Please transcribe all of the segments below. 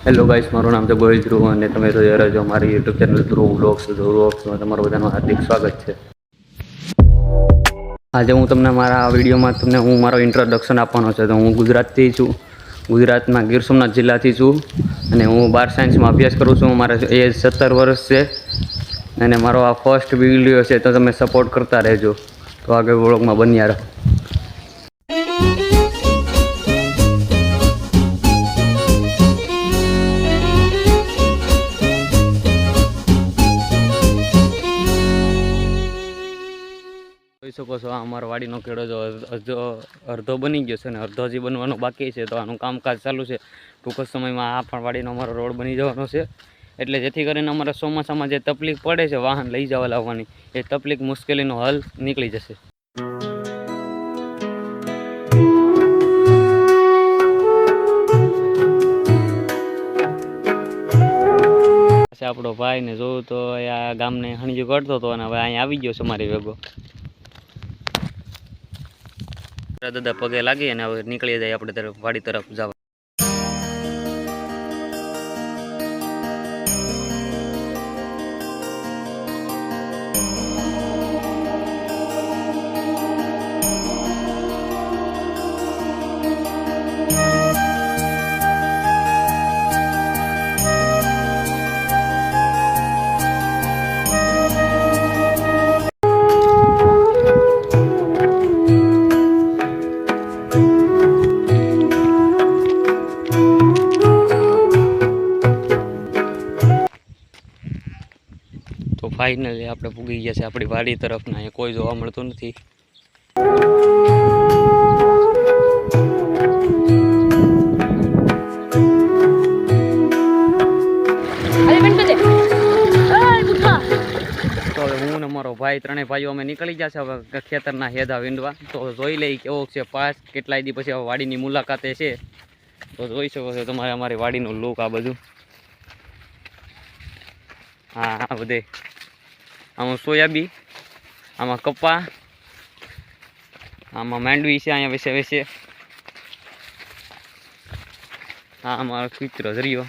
Hello guys, મારું નામ છે ગોહિલ ધ્રુવ અને તમે જોઈ રહ્યા છો મારી યુટ્યુબ ચેનલ ધ્રુવ વ્લોગ્સમાં તમારું બધાનું હાર્દિક સ્વાગત છે. આજે હું તમને મારા વિડીયોમાં હું મારો ઇન્ટ્રોડક્શન આપવાનો છે. તો હું ગુજરાતથી છું, ગુજરાતના ગીર સોમનાથ જિલ્લાથી છું અને હું 12 સાયન્સમાં અભ્યાસ કરું છું. મારા એજ 17 વર્ષ છે અને મારો આ ફર્સ્ટ વિડીયો છે, તો તમે સપોર્ટ કરતા રહેજો. તો આગળ વ્લોગમાં બન્યા રહો. જોઈ શકો છો, આ અમારો વાડીનો ખેડો જો અડધો બની ગયો છે અને અડધો હજી બનવાનો બાકી છે. તો આનું કામકાજ ચાલુ છે. ટૂંક જ સમયમાં આ પણ વાડીનો અમારો રોડ બની જવાનો છે. એટલે જેથી કરીને અમારા ચોમાસામાં જે તકલીફ પડે છે વાહન લઈ જવા લાવવાની, એ તકલીફ મુશ્કેલીનો હલ નીકળી જશે. આપણો ભાઈ ને જોયું તો આ ગામને હણિયું કરતો હતો અને હવે અહીંયા આવી ગયો છે મારી ભેગો. દાદા પગે લાગી અને હવે નીકળી જાય આપણે તરફ વાડી તરફ જવા. તો ફાઇનલી આપણે પૂગી ગયા છે આપણી વાડી તરફ. ને અહીંયા કોઈ જોવા મળતું નથી. તો હવે હું ને મારો ભાઈ ત્રણેય ભાઈઓ અમે નીકળી ગયા છે હવે ખેતરના હેદા વીંડવા. તો જોઈ લઈ કેવો છે પાસ, કેટલાય દી પછી હવે વાડીની મુલાકાતે છે. તો જોઈ શકો છો તમારે અમારી વાડીનું લુક આ બધું. હા, આ બધે આમાં સોયાબી, આમાં કપા, આમાં માંડવી છે અહીંયા વેસે વેસે. હા, અમારો કૂતરો જરિયો.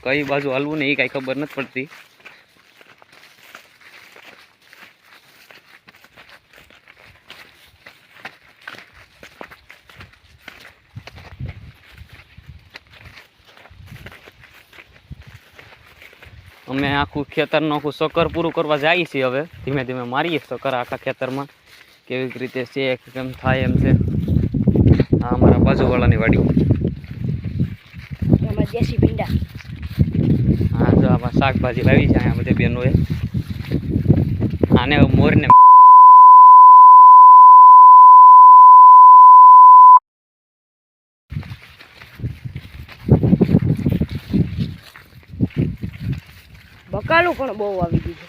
કઈ બાજુ હાલવું ને એ કાંઈ ખબર નથી પડતી. અમે આખું ખેતરનું આખું સકર પૂરું કરવા જઈએ છીએ. હવે ધીમે ધીમે મારીએ સકર આખા ખેતરમાં, કેવી રીતે છે કેમ થાય એમ છે. આ અમારા બાજુવાળાની વાડી. દેશી ભીંડા. હા, જો આમાં શાકભાજી લાવી છે અહીંયા બધે બેનોએ. આને મોરને બકાલું પણ બહુ આવી ગયું છે.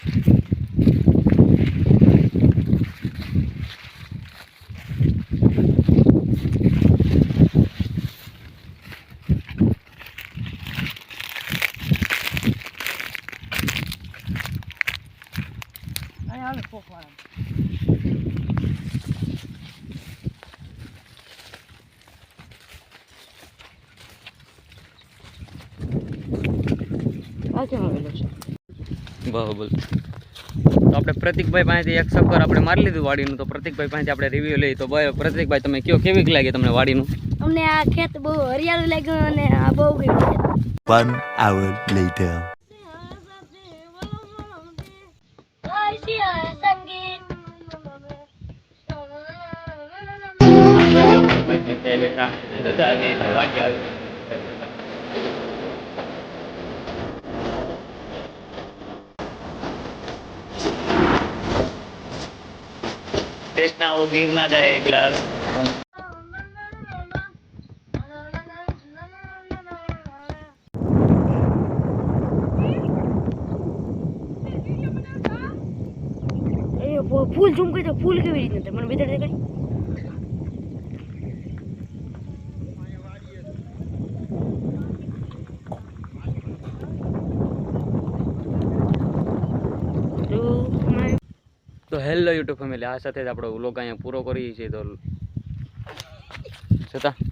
બરાબર. તો આપણે પ્રતિકભાઈ પાસેથી એક સકર આપણે મારી લીધું વાડીનું. તો પ્રતિકભાઈ પાસેથી આપણે રિવ્યુ લઈએ. તો પ્રતિકભાઈ, તમે કયો કેવી લાગી તમને વાડીનું? અમને આ ખેત બહુ હરિયાળું લાગ્યું અને આ બહુ ગમ્યું. 1 hour later. कृष्णा वो गिर ना जाए ग्लास. ફૂલ ઝૂમ કરી તો ફૂલ કેવી રીતે મને બેદર દેખાય. તો હેલો યુટ્યુબ ફેમિલી, આ સાથે જ આપણો વ્લોગ અહીંયા પૂરો કરીએ છીએ. તો છતાં